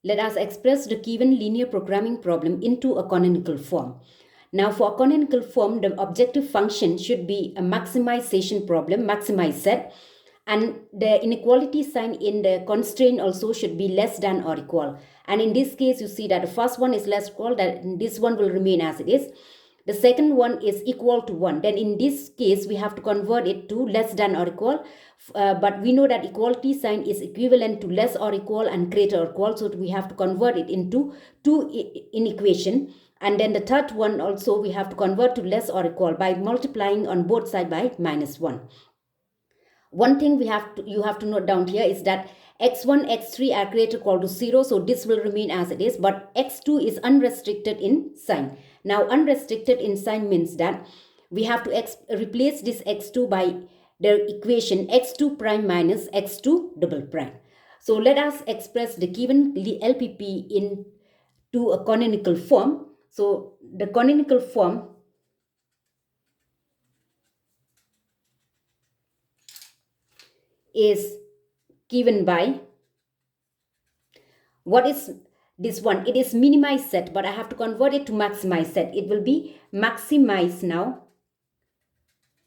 let us express the given linear programming problem into a canonical form. Now, for a canonical form, the objective function should be a maximization problem, maximize set, and the inequality sign in the constraint also should be less than or equal. And in this case, you see that the first one is less equal, that this one will remain as it is. The second one is equal to 1. Then in this case, we have to convert it to less than or equal. But we know that equality sign is equivalent to less or equal and greater or equal. So we have to convert it into 2 in equation. And then the third one also we have to convert to less or equal by multiplying on both sides by -1. One thing you have to note down here is that x1, x3 are greater or equal to 0. So this will remain as it is. But x2 is unrestricted in sign. Now unrestricted in sign means that we have to replace this x2 by the equation x2 prime minus x2 double prime. So let us express the given LPP into a canonical form. So the canonical form is given by, what is this one? It is minimize set, but I have to convert it to maximize set. It will be maximize now.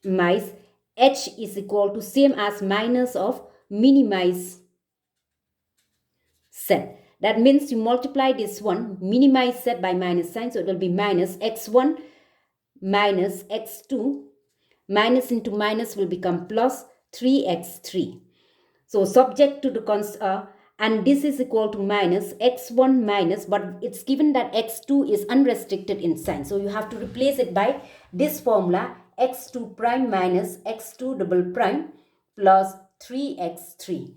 Minimize h is equal to same as minus of minimize set. That means you multiply this one, minimize set, by minus sign. So it will be minus x1 minus x2. Minus into minus will become plus 3x3. So subject to the and this is equal to minus x1 minus, but it's given that x2 is unrestricted in sign. So you have to replace it by this formula, x2 prime minus x2 double prime plus 3x3.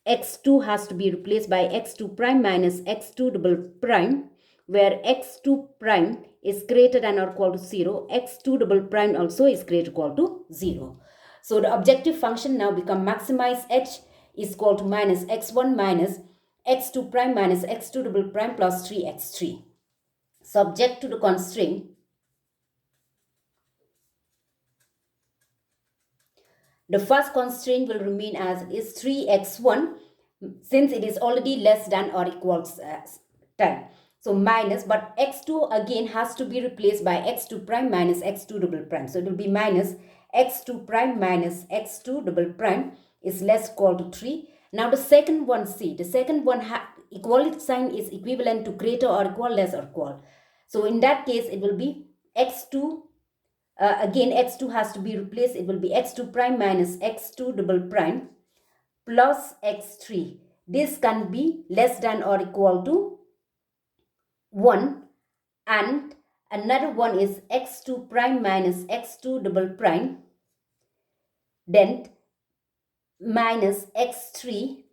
x2 has to be replaced by x2 prime minus x2 double prime, where x2 prime is greater than or equal to 0. x2 double prime also is greater or equal to 0. So the objective function now become maximize h is equal to minus x1 minus x2 prime minus x2 double prime plus 3x3. Subject to the constraint, the first constraint will remain as is 3x1 since it is already less than or equals 10. So minus, but x2 again has to be replaced by x2 prime minus x2 double prime. So it will be minus x2 prime minus x2 double prime is less equal to 3. Now the second one, see, the second one equality sign is equivalent to greater or equal, less or equal. So in that case, it will be x2, again x2 has to be replaced. It will be x2 prime minus x2 double prime plus x3. This can be less than or equal to 1, and another one is x2 prime minus x2 double prime, then minus x3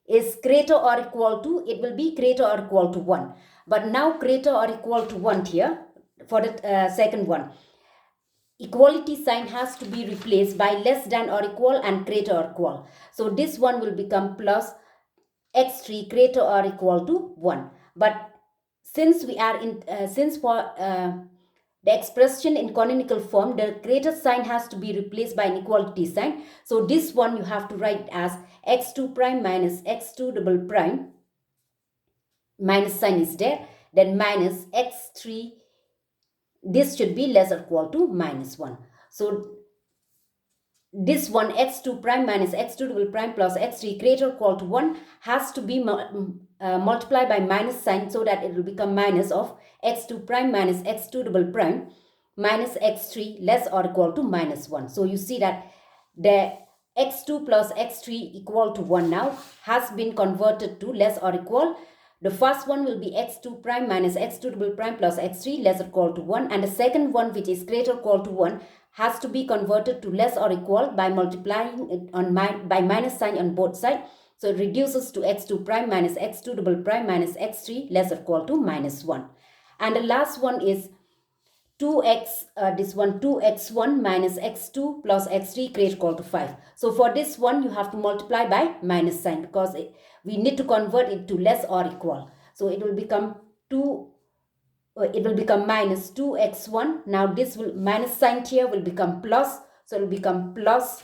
is greater or equal to, it will be greater or equal to 1. But now greater or equal to 1 here for the second one. Equality sign has to be replaced by less than or equal and greater or equal. So this one will become plus x3 greater or equal to 1. But since we are in, since for the expression in canonical form, the greater sign has to be replaced by an equality sign. So this one you have to write as x2 prime minus x2 double prime, minus sign is there, then minus x3, this should be less or equal to -1. So this one, x2 prime minus x2 double prime plus x3 greater or equal to 1 has to be multiplied by minus sign, so that it will become minus of x2 prime minus x2 double prime minus x3 less or equal to -1. So you see that the x2 plus x3 equal to 1 now has been converted to less or equal. The first one will be x2 prime minus x2 double prime plus x3 less or equal to 1, and the second one, which is greater or equal to 1, has to be converted to less or equal by multiplying it on by minus sign on both sides. So it reduces to x2 prime minus x2 double prime minus x3 less or equal to -1. And the last one is 2x1 minus x2 plus x3 greater or equal to 5. So for this one, you have to multiply by minus sign, because we need to convert it to less or equal. So it will become minus 2x1. Now this will minus sign here will become plus. So it will become plus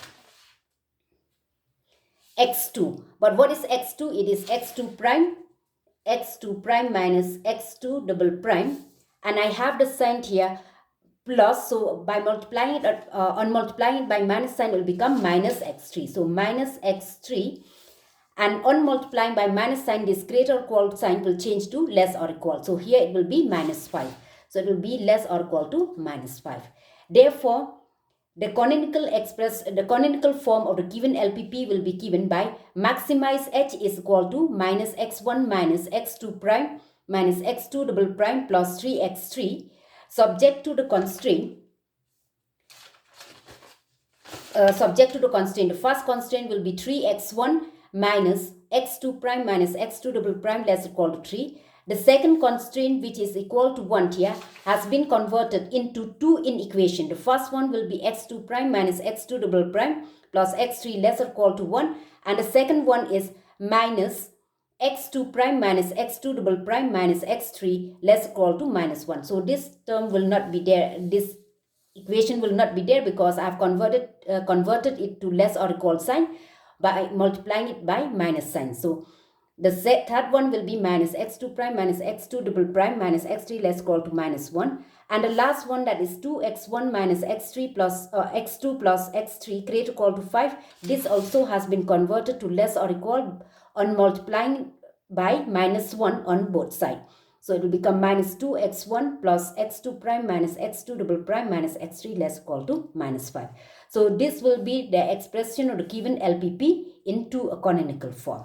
x2. But what is x2? It is x2 prime minus x2 double prime, and I have the sign here plus, so by multiplying it on multiplying it by minus sign, it will become minus x3. So minus x3, and on multiplying by minus sign, this greater or equal sign will change to less or equal. So here it will be minus 5. So it will be less or equal to minus 5. Therefore, the canonical form of the given LPP will be given by maximize h is equal to minus x1 minus x2 prime minus x2 double prime plus 3x3, subject to the constraint. The first constraint will be 3x1 minus x2 prime minus x2 double prime less or equal to 3. The second constraint, which is equal to 1 here, has been converted into 2 in equation. The first one will be x2 prime minus x2 double prime plus x3 less or equal to 1. And the second one is minus x2 prime minus x2 double prime minus x3 less or equal to minus 1. So this term will not be there. This equation will not be there because I have converted it to less or equal sign by multiplying it by minus sign. So the third one will be minus x2 prime minus x2 double prime minus x3 less equal to minus 1. And the last one, that is 2x1 minus x3 plus x2 plus x3 greater equal to 5. This also has been converted to less or equal on multiplying by minus 1 on both sides. So it will become minus 2x1 plus x2 prime minus x2 double prime minus x3 less equal to minus 5. So this will be the expression of the given LPP into a canonical form.